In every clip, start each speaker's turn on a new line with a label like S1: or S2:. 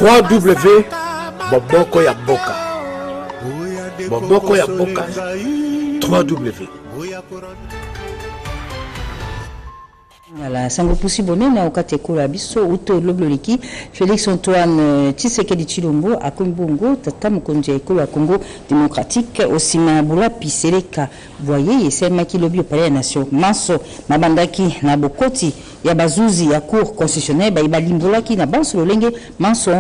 S1: 3W Boboko ya Boka. Boboko ya Boka. 3W.
S2: Voilà, sango possible na okate kula biso uto lobloliki Félix Antoine Tshisekedi Tshilombo akombongo tata mokonzi ya ekolo ya Congo démocratique osima bula piseleka voyez esema ki lobi opale ya nation maso mabandaki na bokoti ya bazuzi ya cour constitutionnelle ba limbolaki na banso lolenge manso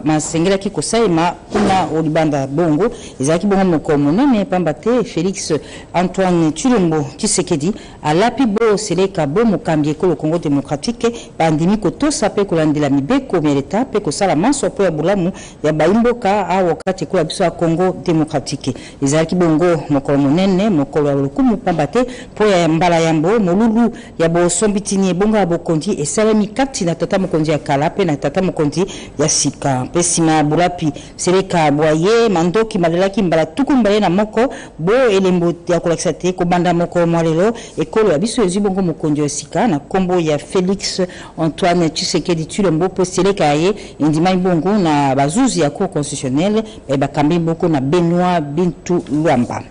S2: masengelaki kosaima kuna olibanda bongo ezaki bongo mokomo nene pambate Félix Antoine Tshilombo Tshisekedi alapi bo seleka bo mokambi ekolo Congo démocratique bandimi kotosa pe kolandela mibeko meleta pe kosala manso po ya bulamu ya baimboka a wakati ko biso ya Congo démocratique ezaki bongo mokomo nene mokolo ya lokumu pambate po ya mbala yambo molulu ya bo sombitini bongo bokonzi esalami kati na tata mokonzi ya kala pe na tata mokonzi ya sika pesima bulapi seleka boye mandoki malelaki mbala tukumbale na moko bo elembo ya kolakisa te ko banda moko mwalelo ekolo ya biso ezibongo mokonzi ya sika na kombo ya Félix Antoine Tshisekedi Tshilombo po seleka ye indima bongo na bazuzi ya cour constitutionnelle bakambi boko na Benoît Bintu Luamba.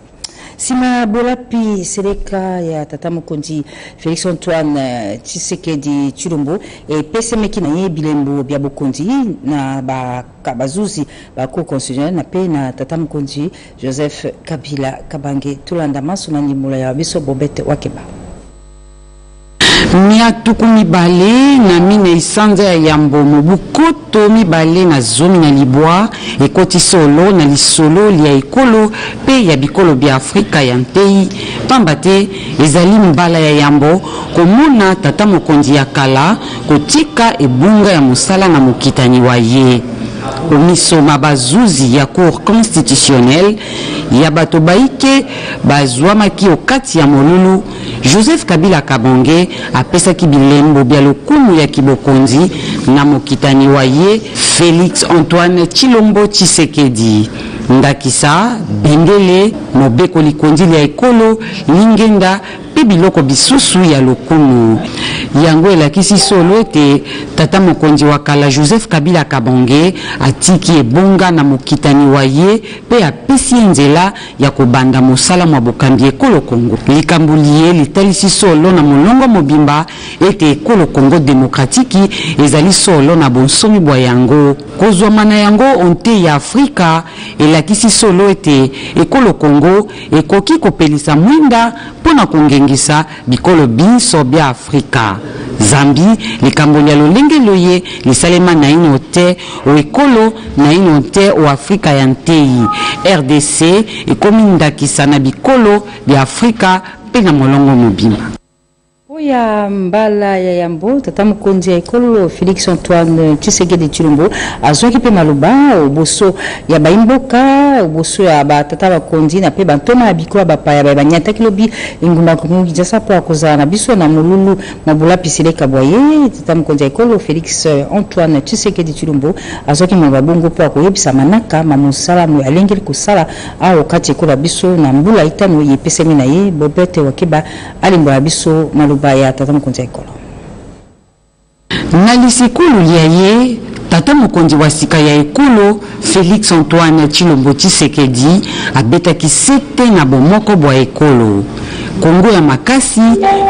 S2: Sima bolapi seleka ya tata mokonzi Félix Antoine Tshisekedi Tshilombo e pesemeki na ye bilembo bya bokonzi na bazuzi ba cour constitutionnelle na pe na tata mokonzi Joseph Kabila Kabange tulanda maso na ndimula ya biso Bobete Wakeba.
S3: Mia tuku mibale na mine isanza ya yambo mobukoto mibale na zomi na libwa ekoti solo na lisolo lia ekolo pe ya bikolo bia Afrika ya ntei pambate ezali mbala ya yambo komona tata mokonzi ya kala kotika ebunga ya mosala na mokitani wa ye omisoma bazuzi ya cour constitutionnelle ya bato baike bazwamaki okati ya molulu Joseph Kabila Kabange apesaki bilembo bya lokumu ya kibokonzi na mokitani wa ye Félix Antoine Tshilombo Tshisekedi ndakisa bendele mobeko likondili ya ekolo lingenda pe biloko bisusu ya lokumu yango elakisi solo ete tata mokonzi wa kala Joseph Kabila Kabange atiki ebonga na mokitani wa ye pe apesi nzela ya kobanda mosala mwa bokambi ekolo Congo likambo liye litalisi solo na molongo mobimba ete ekolo Congo démocratique ezali solo na bonsomi bwa yango kozwama na yango onte ya Afrika elakisi solo ete ekolo Congo ekoki kopelisa mwinda pona kongengisa bikolo binso bya Afrika Zambie likambo ya lolenge loye lisalema na ino te o ekolo na ino te o Afrika ya ntei RDC ekomi ndakisa na bikolo bya Afrika pe na molongo mobimba.
S2: Oya mbala ya yambo tata mokonzi ya ekolo Félix Antoine Tshisekedi Tshilombo azwaki pe maloba oboso ya baimboka oboso ya batata bakonzi na pe bantoma ya bikolo bapaya banyataki lobi engumba kongo Kinshasa po akozala na biso na molulu mabula piseleka boye tata mokonzi ya ekolo Félix Antoine Tshisekedi Tshilombo azwaki maloba bongo po akoyebisa manaka mamosala mo alengeli kosala awo kati ekola biso na mbula itano yepesemi na ye Bobete Wakeba alimbola biso maloba ya tata mokonzi ya ekolo
S3: na lisikulu lia ye tata mokonzi wa sika ya ekolo Félix Antoine Tshilombo Tshisekedi abetaki sete na bomoko bwa ekolo Kongo ya makasi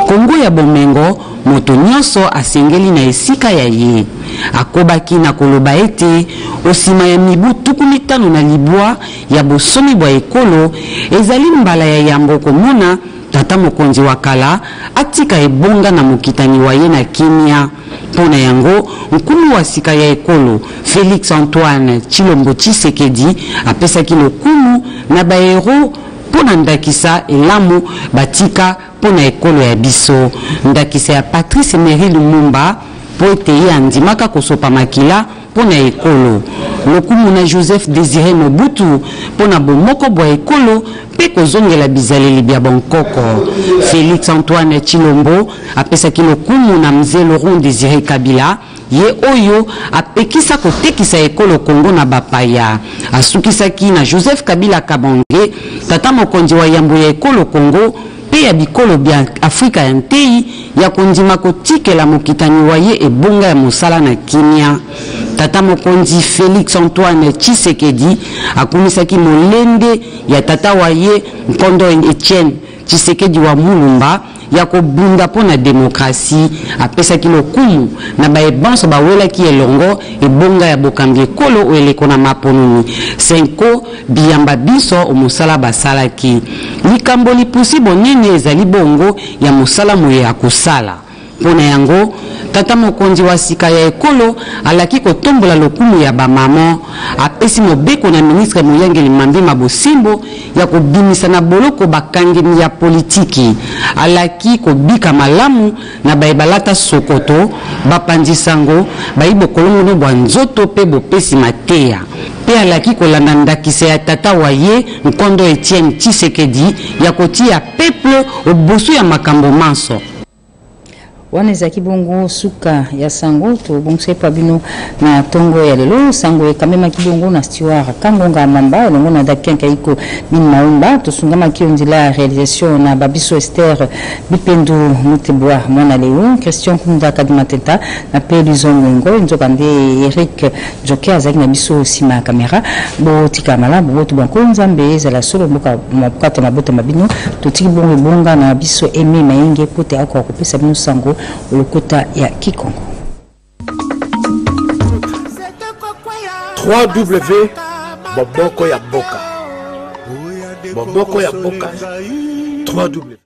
S3: Kongo ya bomengo moto nyonso asengeli na esika ya ye akobaki na koloba ete osima ya mibu tuku mitano na libwa ya bosomi bwa ekolo ezali mbala ya yambo komona tata mokonzi wa kala atika ebonga na mokitani wa ye na kimia pona yango nkulu wa sika ya ekolo Félix Antoine Tshilombo Tshisekedi apesaki lokumu na baero pona ndakisa elamu batika pona ekolo ya biso ndakisa ya Patrice Emery Lumumba po ete ye andimaka kosopa makila pona ekolo lokumu na Joseph Désiré Mobutu pona bomoko bwa ekolo pe kozongela bizaleli bya bonkoko Félix Antoine Tshilombo apesaki lokumu na mzee Laurent Désiré Kabila ye oyo apekisa kotekisa ekolo Congo na bapaya asukisaki na Joseph Kabila Kabange tata mokonzi wa yambo ya ekolo Congo pe ya bikolo bya Afrika ya ntei ya kondima kotikela mokitani waye ebonga ya mosala na kimia. Tata mokonzi Félix Antoine Tshisekedi akumisaki molende ya tata waye Nkondo Etienne Tshisekedi wa Mulumba ya kobunda pona demokrasi. Apesaki lokumu na baebanso bawelaki elongo ebonga ya bokambi ekolo oeleko na maponuni senko biyamba biso omosala basalaki. Likambo lipusi bonene ezali bongo ya mosala moye ya kosala. Pona yango tata mokonzi wa sika ya ekolo alaki kotombola lokumu ya bamama. Apesi mobeko na ministre Moyangeli Mambima Bosimbo ya kobimisa na boloko bakangemi ya politiki. Alaki kobika malamu na baebalata sokoto bapanzisango baibo kolongo bwa nzoto pe bopesi mateya. Pe alaki kolanda ndakisa ya tata waye Nkondo Etienne Tshisekedi ya kotia peuple oboso ya makambo manso.
S2: Wana ezaki bongo suka ya sango to bongse pa bino na tongo ya lelo sango ekamema kibongo na steward Kangonga Mamba longo na Dakien Kaiko Min Maumba to sungama kionzila réalisation na Babiso Esther Bipendo Muteboa mwana leo Christian Kunda Kadimateta na Pelizon Ngo nzokande Eric Joker azaki na biso sima kamera bo tikamala bo to banko nzambe za la solo boka mokata mabota mabino to tiki bongo bonga na biso eme mayenge pote akwa kopesa bino sango Lokota ya Kikongo.
S1: Boboko ya Boka. Boboko ya Boka. 3W.